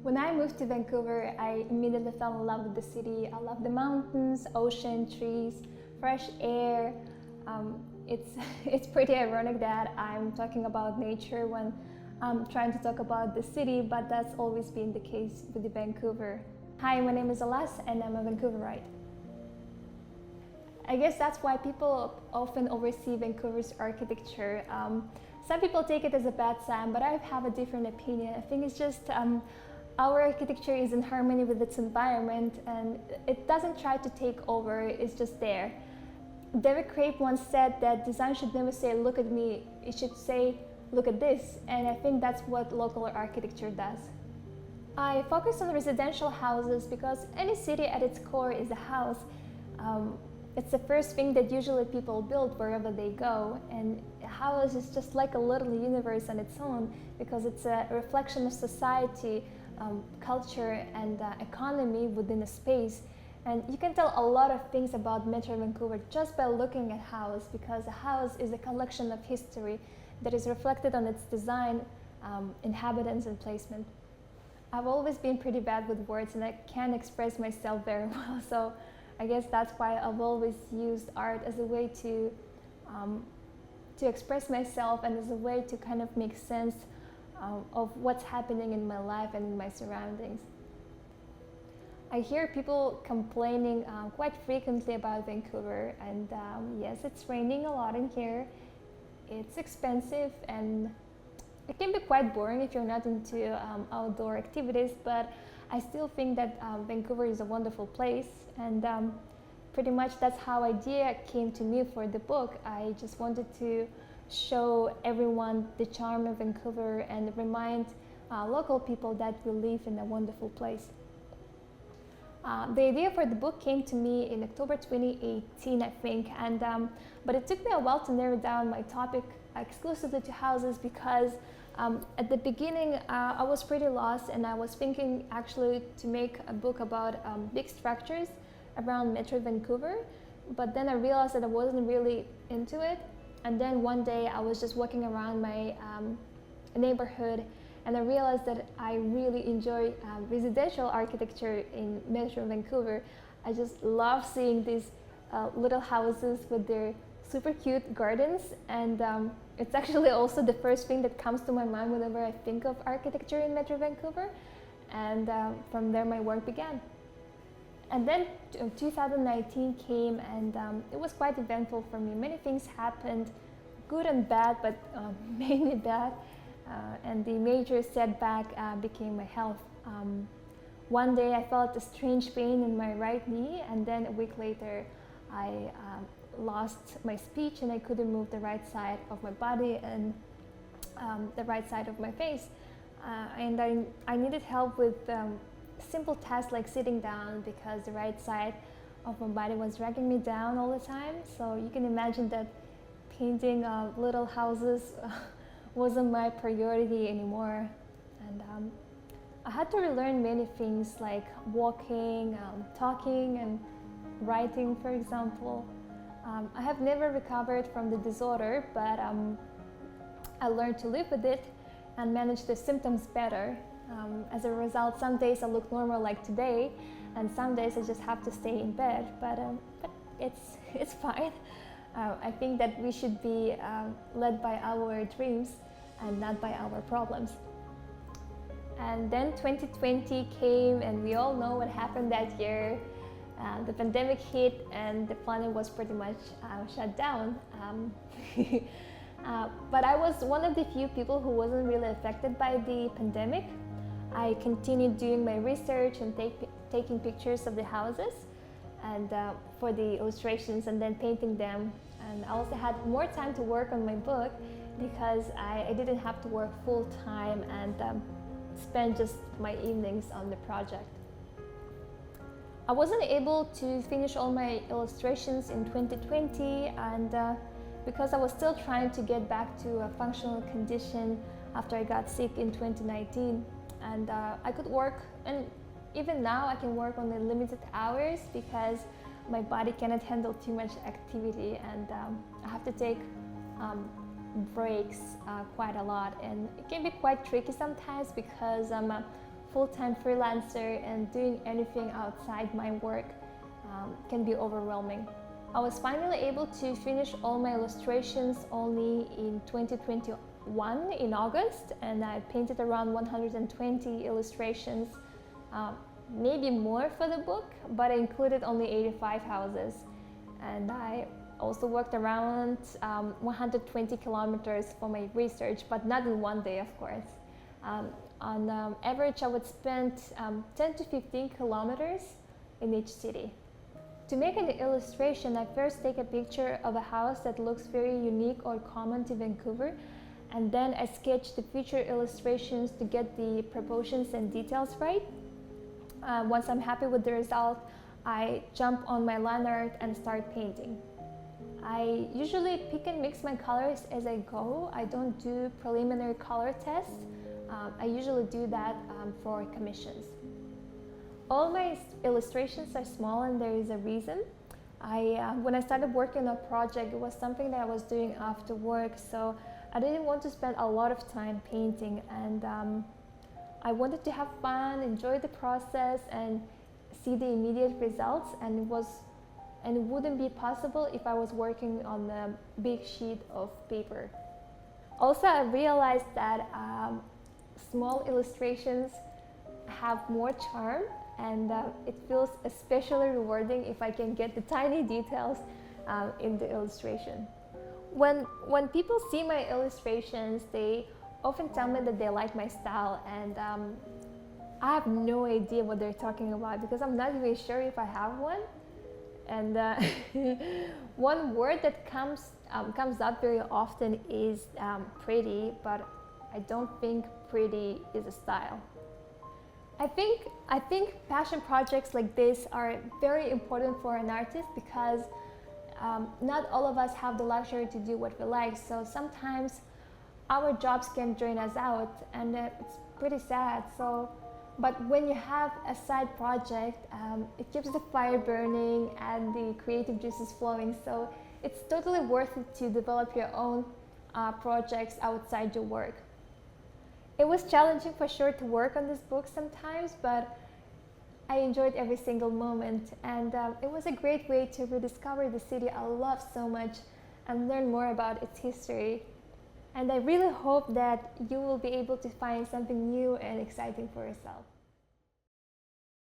When I moved to Vancouver, I immediately fell in love with the city. I love the mountains, ocean, trees, fresh air. It's, it's pretty ironic that I'm talking about nature when I'm trying to talk about the city, but that's always been the case with the Vancouver. Hi, my name is Alas and I'm a Vancouverite. I guess that's why people often oversee Vancouver's architecture. Some people take it as a bad sign, but I have a different opinion. I think it's just our architecture is in harmony with its environment and it doesn't try to take over, it's just there. David Crape once said that design should never say, look at me, it should say, look at this. And I think that's what local architecture does. I focus on residential houses because any city at its core is a house. It's the first thing that usually people build wherever they go, and a house is just like a little universe on its own because it's a reflection of society, culture and economy within a space. And you can tell a lot of things about Metro Vancouver just by looking at house, because a house is a collection of history that is reflected on its design, inhabitants and placement. I've always been pretty bad with words and I can't express myself very well, so I guess that's why I've always used art as a way to express myself and as a way to kind of make sense of what's happening in my life and in my surroundings. I hear people complaining quite frequently about Vancouver, and yes, it's raining a lot in here. It's expensive and it can be quite boring if you're not into outdoor activities, but I still think that Vancouver is a wonderful place, and pretty much that's how idea came to me for the book. I just wanted to show everyone the charm of Vancouver and remind local people that we live in a wonderful place. The idea for the book came to me in October 2018, I think, and but it took me a while to narrow down my topic exclusively to houses because at the beginning I was pretty lost, and I was thinking actually to make a book about big structures around Metro Vancouver, but then I realized that I wasn't really into it. And then one day I was just walking around my neighborhood and I realized that I really enjoy residential architecture in Metro Vancouver. I just love seeing these little houses with their super cute gardens, and it's actually also the first thing that comes to my mind whenever I think of architecture in Metro Vancouver, and from there my work began. And then 2019 came, and it was quite eventful for me. Many things happened, good and bad, but mainly bad. And the major setback became my health. One day I felt a strange pain in my right knee, and then a week later I lost my speech and I couldn't move the right side of my body and the right side of my face. And I needed help with simple tasks like sitting down because the right side of my body was dragging me down all the time. So you can imagine that painting little houses wasn't my priority anymore. And I had to relearn many things like walking, talking and writing, for example. I have never recovered from the disorder, but I learned to live with it and manage the symptoms better. As a result, some days I look normal like today, and some days I just have to stay in bed, but it's fine. I think that we should be led by our dreams and not by our problems. And then 2020 came, and we all know what happened that year. The pandemic hit and the planet was pretty much shut down. But I was one of the few people who wasn't really affected by the pandemic. I continued doing my research and taking pictures of the houses and for the illustrations, and then painting them. And I also had more time to work on my book because I didn't have to work full time and spend just my evenings on the project. I wasn't able to finish all my illustrations in 2020, and because I was still trying to get back to a functional condition after I got sick in 2019. And I could work, and even now I can work on the limited hours because my body cannot handle too much activity, and I have to take breaks quite a lot, and it can be quite tricky sometimes because full-time freelancer and doing anything outside my work can be overwhelming. I was finally able to finish all my illustrations only in 2021 in August, and I painted around 120 illustrations, maybe more for the book, but I included only 85 houses. And I also worked around 120 kilometers for my research, but not in one day, of course. On average, I would spend 10 to 15 kilometers in each city. To make an illustration, I first take a picture of a house that looks very unique or common to Vancouver, and then I sketch the future illustrations to get the proportions and details right. Once I'm happy with the result, I jump on my line art and start painting. I usually pick and mix my colors as I go. I don't do preliminary color tests. I usually do that for commissions. All my illustrations are small, and there is a reason. When I started working on a project, it was something that I was doing after work, so I didn't want to spend a lot of time painting, and I wanted to have fun, enjoy the process, and see the immediate results, and it wouldn't be possible if I was working on a big sheet of paper. Also, I realized that small illustrations have more charm, and it feels especially rewarding if I can get the tiny details in the illustration. When people see my illustrations, they often tell me that they like my style, and I have no idea what they're talking about because I'm not even sure if I have one. And one word that comes up very often is pretty, but I don't think pretty is a style. I think passion projects like this are very important for an artist because not all of us have the luxury to do what we like. So sometimes our jobs can drain us out, and it's pretty sad. But when you have a side project, it keeps the fire burning and the creative juices flowing. So it's totally worth it to develop your own projects outside your work. It was challenging for sure to work on this book sometimes, but I enjoyed every single moment, and it was a great way to rediscover the city I love so much and learn more about its history. And I really hope that you will be able to find something new and exciting for yourself.